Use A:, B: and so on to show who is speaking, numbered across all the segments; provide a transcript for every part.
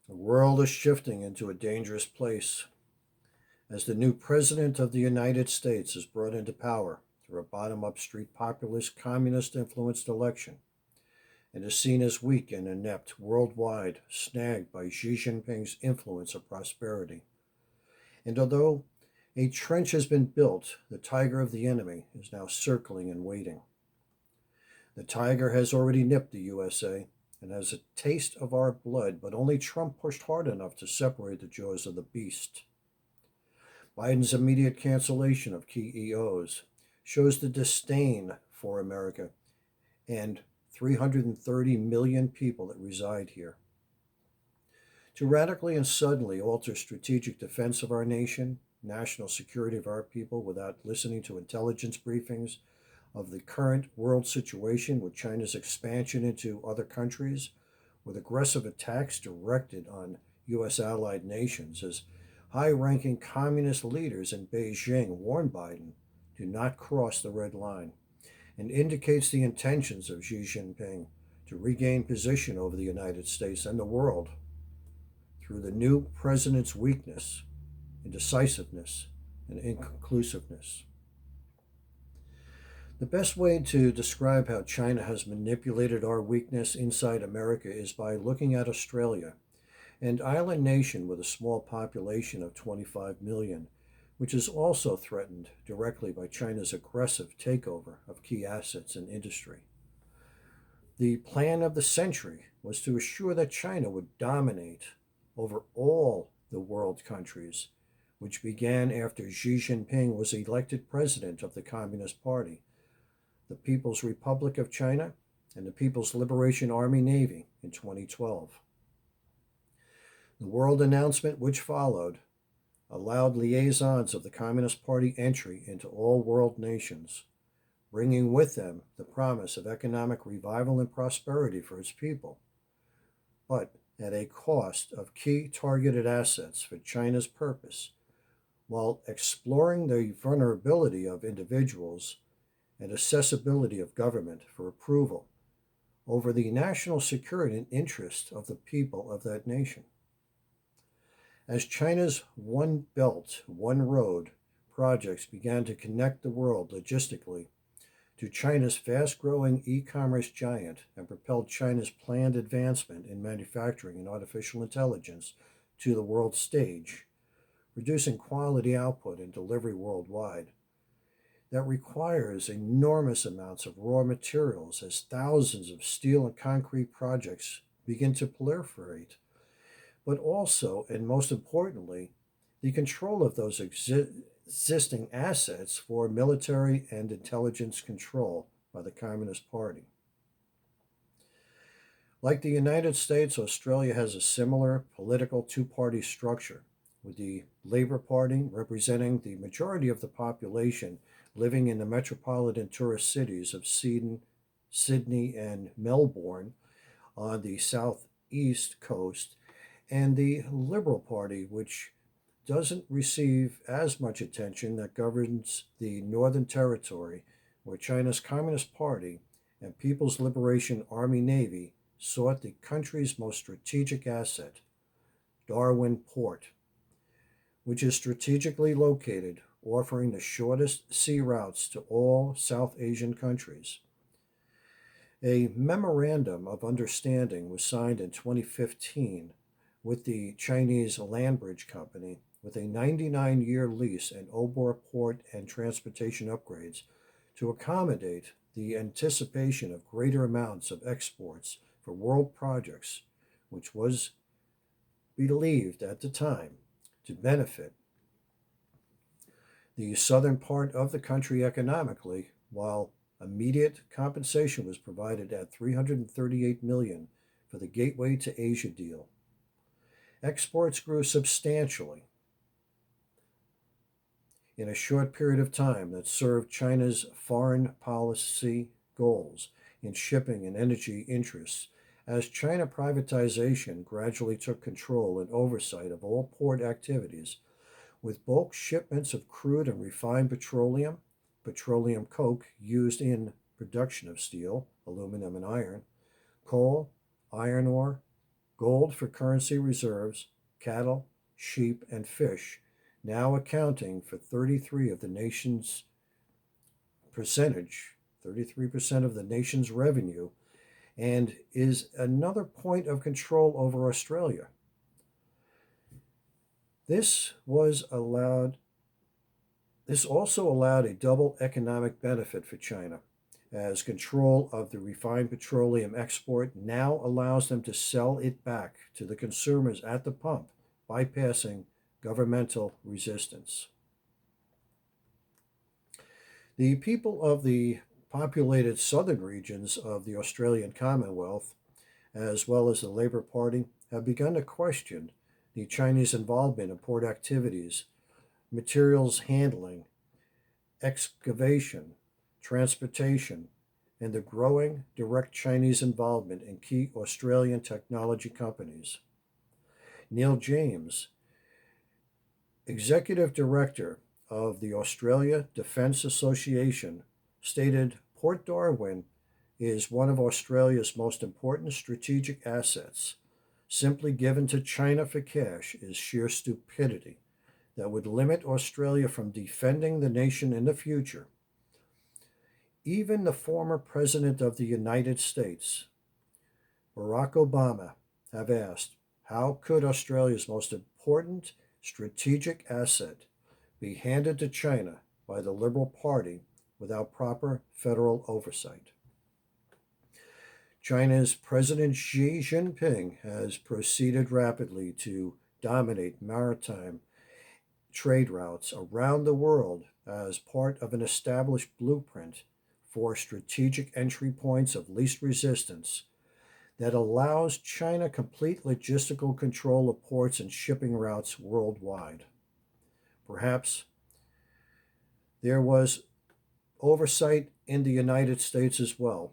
A: The world is shifting into a dangerous place as the new President of the United States is brought into power through a bottom up street populist communist influenced election and is seen as weak and inept worldwide, snagged by Xi Jinping's influence of prosperity. And although a trench has been built, the tiger of the enemy is now circling and waiting. The tiger has already nipped the USA and has a taste of our blood, but only Trump pushed hard enough to separate the jaws of the beast. Biden's immediate cancellation of key EOs shows the disdain for America and 330 million people that reside here. To radically and suddenly alter strategic defense of our nation, national security of our people without listening to intelligence briefings of the current world situation with China's expansion into other countries, with aggressive attacks directed on U.S. allied nations, as high ranking communist leaders in Beijing warn Biden do not cross the red line, and indicates the intentions of Xi Jinping to regain position over the United States and the world through the new president's weakness, indecisiveness, and inconclusiveness. The best way to describe how China has manipulated our weakness inside America is by looking at Australia, an island nation with a small population of 25 million, which is also threatened directly by China's aggressive takeover of key assets and industry. The plan of the century was to assure that China would dominate over all the world countries, which began after Xi Jinping was elected president of the Communist Party, the People's Republic of China, and the People's Liberation Army Navy in 2012. The world announcement which followed allowed liaisons of the Communist Party entry into all world nations, bringing with them the promise of economic revival and prosperity for its people, but at a cost of key targeted assets for China's purpose, while exploring the vulnerability of individuals and accessibility of government for approval over the national security and interest of the people of that nation. As China's One Belt, One Road projects began to connect the world logistically to China's fast growing e commerce giant and propelled China's planned advancement in manufacturing and artificial intelligence to the world stage, reducing quality output and delivery worldwide. That requires enormous amounts of raw materials as thousands of steel and concrete projects begin to proliferate, but also, and most importantly, the control of those existing assets for military and intelligence control by the Communist Party. Like the United States, Australia has a similar political two party structure, with the Labour Party representing the majority of the population living in the metropolitan tourist cities of Sydney and Melbourne on the southeast coast, and the Liberal Party, which doesn't receive as much attention, that governs the Northern Territory, where China's Communist Party and People's Liberation Army Navy sought the country's most strategic asset, Darwin Port, which is strategically located, offering the shortest sea routes to all South Asian countries. A memorandum of understanding was signed in 2015 with the Chinese Land Bridge Company with a 99-year lease and Obor port and transportation upgrades to accommodate the anticipation of greater amounts of exports for world projects, which was believed at the time to benefit the southern part of the country economically, while immediate compensation was provided at 338 million for the Gateway to Asia deal. Exports grew substantially in a short period of time that served China's foreign policy goals in shipping and energy interests as China privatization gradually took control and oversight of all port activities, with bulk shipments of crude and refined petroleum, petroleum coke used in production of steel, aluminum, and iron, coal, iron ore, gold for currency reserves, cattle, sheep, and fish, now accounting for 33 of the nation's percentage, 33% of the nation's revenue, and is another point of control over Australia. This was allowed This also allowed a double economic benefit for China, as control of the refined petroleum export now allows them to sell it back to the consumers at the pump, bypassing governmental resistance. The people of the populated southern regions of the Australian Commonwealth, as well as the Labour Party, have begun to question the Chinese involvement in port activities, materials handling, excavation, transportation, and the growing direct Chinese involvement in key Australian technology companies. Neil James, executive director of the Australia Defence Association, stated Port Darwin is one of Australia's most important strategic assets. Simply given to China for cash is sheer stupidity that would limit Australia from defending the nation in the future. Even the former President of the United States, Barack Obama, have asked, how could Australia's most important strategic asset be handed to China by the Liberal Party without proper federal oversight? China's President Xi Jinping has proceeded rapidly to dominate maritime trade routes around the world as part of an established blueprint for strategic entry points of least resistance that allows China complete logistical control of ports and shipping routes worldwide. Perhaps there was oversight in the United States as well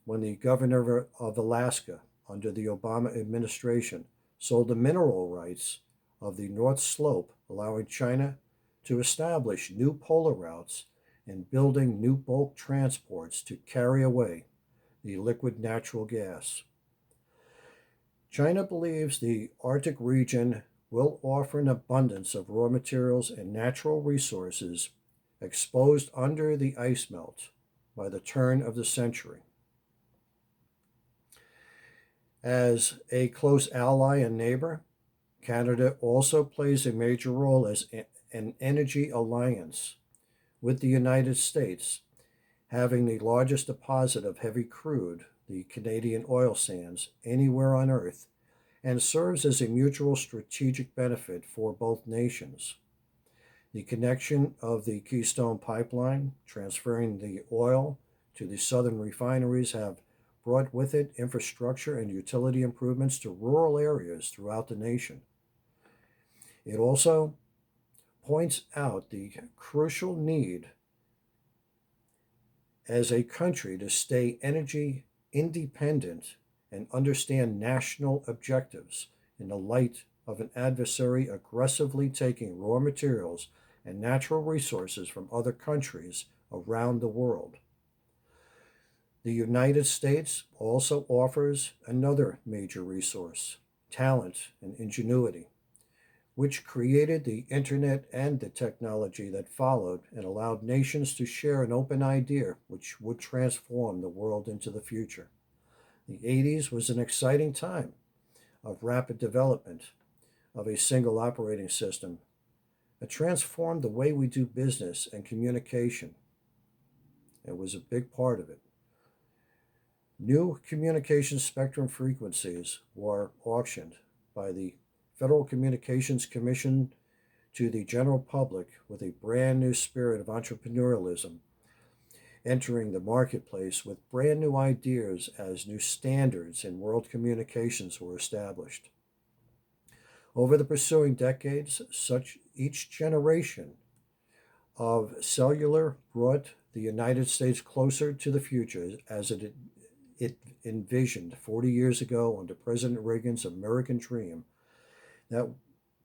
A: when the governor of Alaska under the Obama administration sold the mineral rights of the North Slope, allowing China to establish new polar routes and building new bulk transports to carry away the liquid natural gas. China believes the Arctic region will offer an abundance of raw materials and natural resources exposed under the ice melt by the turn of the century. As a close ally and neighbor, Canada also plays a major role as an energy alliance with the United States, having the largest deposit of heavy crude, the Canadian oil sands, anywhere on Earth, and serves as a mutual strategic benefit for both nations. The connection of the Keystone Pipeline, transferring the oil to the southern refineries, have brought with it infrastructure and utility improvements to rural areas throughout the nation. It also points out the crucial need as a country to stay energy independent and understand national objectives in the light of an adversary aggressively taking raw materials and natural resources from other countries around the world. The United States also offers another major resource, talent and ingenuity, which created the internet and the technology that followed and allowed nations to share an open idea which would transform the world into the future. The 80s was an exciting time of rapid development of a single operating system. It transformed the way we do business and communication. It was a big part of it. New communication spectrum frequencies were auctioned by the Federal Communications Commission to the general public with a brand new spirit of entrepreneurialism, entering the marketplace with brand new ideas as new standards in world communications were established. Over the pursuing decades, such each generation of cellular brought the United States closer to the future as it envisioned 40 years ago under President Reagan's American dream. That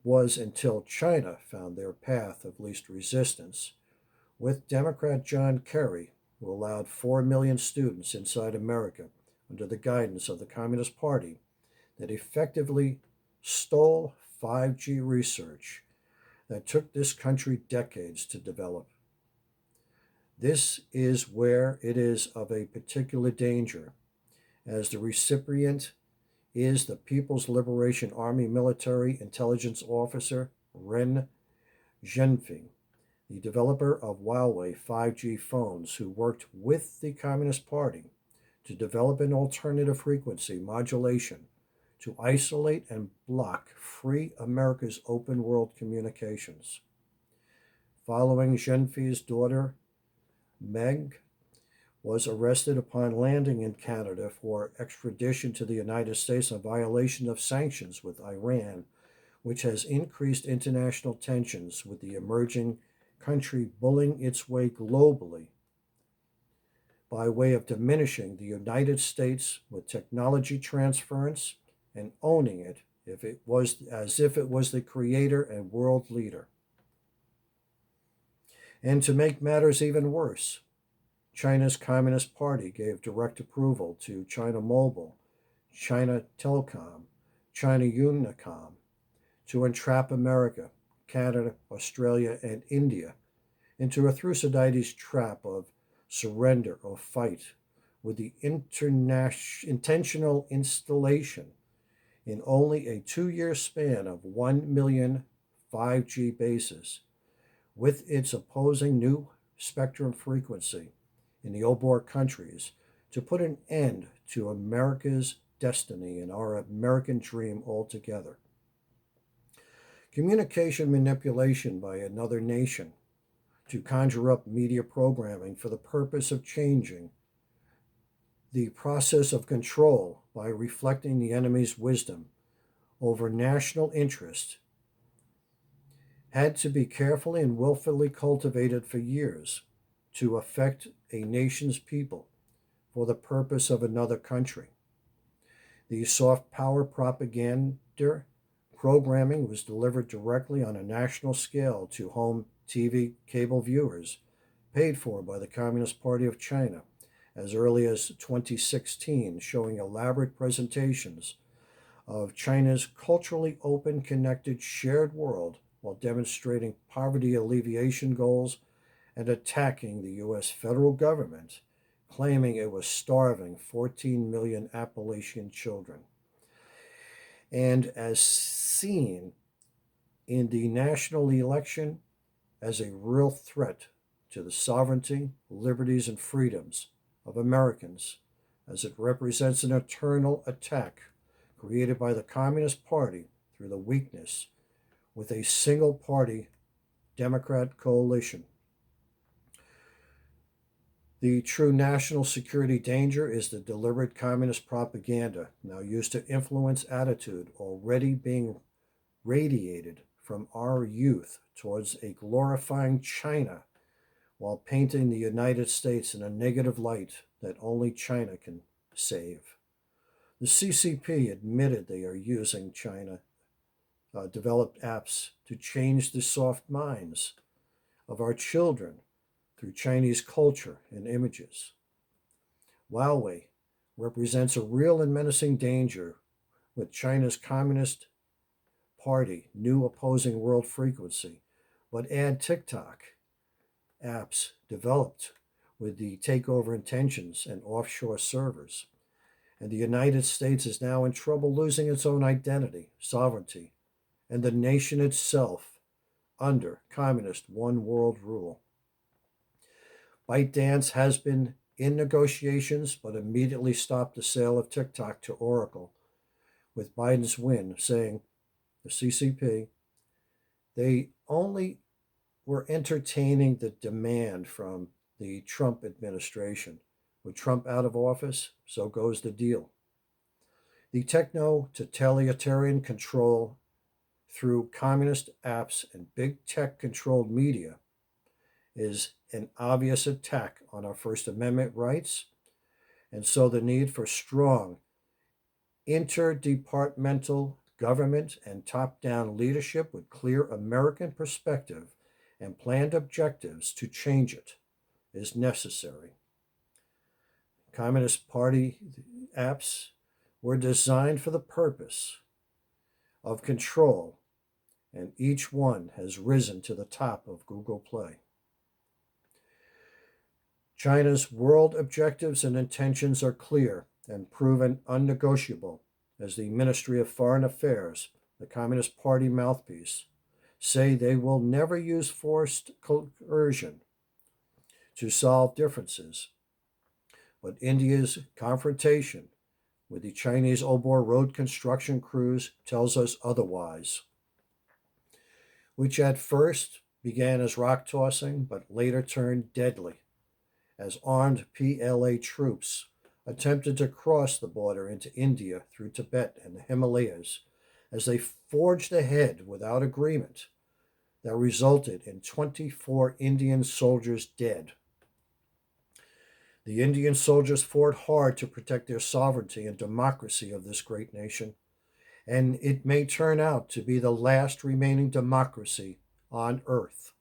A: was until China found their path of least resistance, with Democrat John Kerry, who allowed 4 million students inside America under the guidance of the Communist Party that effectively stole 5G research that took this country decades to develop. This is where it is of a particular danger, as the recipient is the People's Liberation Army military intelligence officer Ren Zhengfeng, the developer of Huawei 5G phones, who worked with the Communist Party to develop an alternative frequency modulation to isolate and block free America's open world communications. Following Zhengfeng's daughter, Meg, was arrested upon landing in Canada for extradition to the United States in violation of sanctions with Iran, which has increased international tensions with the emerging country bullying its way globally by way of diminishing the United States with technology transference and owning it if it was as if it was the creator and world leader. And to make matters even worse, China's Communist Party gave direct approval to China Mobile, China Telecom, China Unicom to entrap America, Canada, Australia, and India into a Thucydides trap of surrender or fight with the intentional installation in only a 2 year span of 1 million 5G bases with its opposing new spectrum frequency in the OBOR countries to put an end to America's destiny and our American dream altogether. Communication manipulation by another nation to conjure up media programming for the purpose of changing the process of control by reflecting the enemy's wisdom over national interest had to be carefully and willfully cultivated for years to affect a nation's people for the purpose of another country. The soft power propaganda programming was delivered directly on a national scale to home TV cable viewers, paid for by the Communist Party of China, as early as 2016, showing elaborate presentations of China's culturally open, connected, shared world while demonstrating poverty alleviation goals and attacking the U.S. federal government, claiming it was starving 14 million Appalachian children. And as seen in the national election as a real threat to the sovereignty, liberties, and freedoms of Americans, as it represents an eternal attack created by the Communist Party through the weakness with a single party Democrat coalition. The true national security danger is the deliberate communist propaganda now used to influence attitude already being radiated from our youth towards a glorifying China while painting the United States in a negative light that only China can save. The CCP admitted they are using China developed apps to change the soft minds of our children through Chinese culture and images. Huawei represents a real and menacing danger with China's Communist Party new opposing world frequency, but add TikTok apps developed with the takeover intentions and offshore servers. And the United States is now in trouble losing its own identity, sovereignty, and the nation itself under communist one world rule. ByteDance has been in negotiations but immediately stopped the sale of TikTok to Oracle with Biden's win, saying the CCP, they only were entertaining the demand from the Trump administration. With Trump out of office, so goes the deal. The techno-totalitarian control through communist apps and big tech controlled media is an obvious attack on our First Amendment rights, and so the need for strong interdepartmental government and top down leadership with clear American perspective and planned objectives to change it is necessary. Communist Party apps were designed for the purpose of control, and each one has risen to the top of Google Play. China's world objectives and intentions are clear and proven unnegotiable, as the Ministry of Foreign Affairs, the Communist Party mouthpiece, say they will never use forced coercion to solve differences. But India's confrontation with the Chinese Obor road construction crews tells us otherwise, which at first began as rock tossing but later turned deadly as armed PLA troops attempted to cross the border into India through Tibet and the Himalayas as they forged ahead without agreement that resulted in 24 Indian soldiers dead. The Indian soldiers fought hard to protect their sovereignty and democracy of this great nation, and it may turn out to be the last remaining democracy on earth.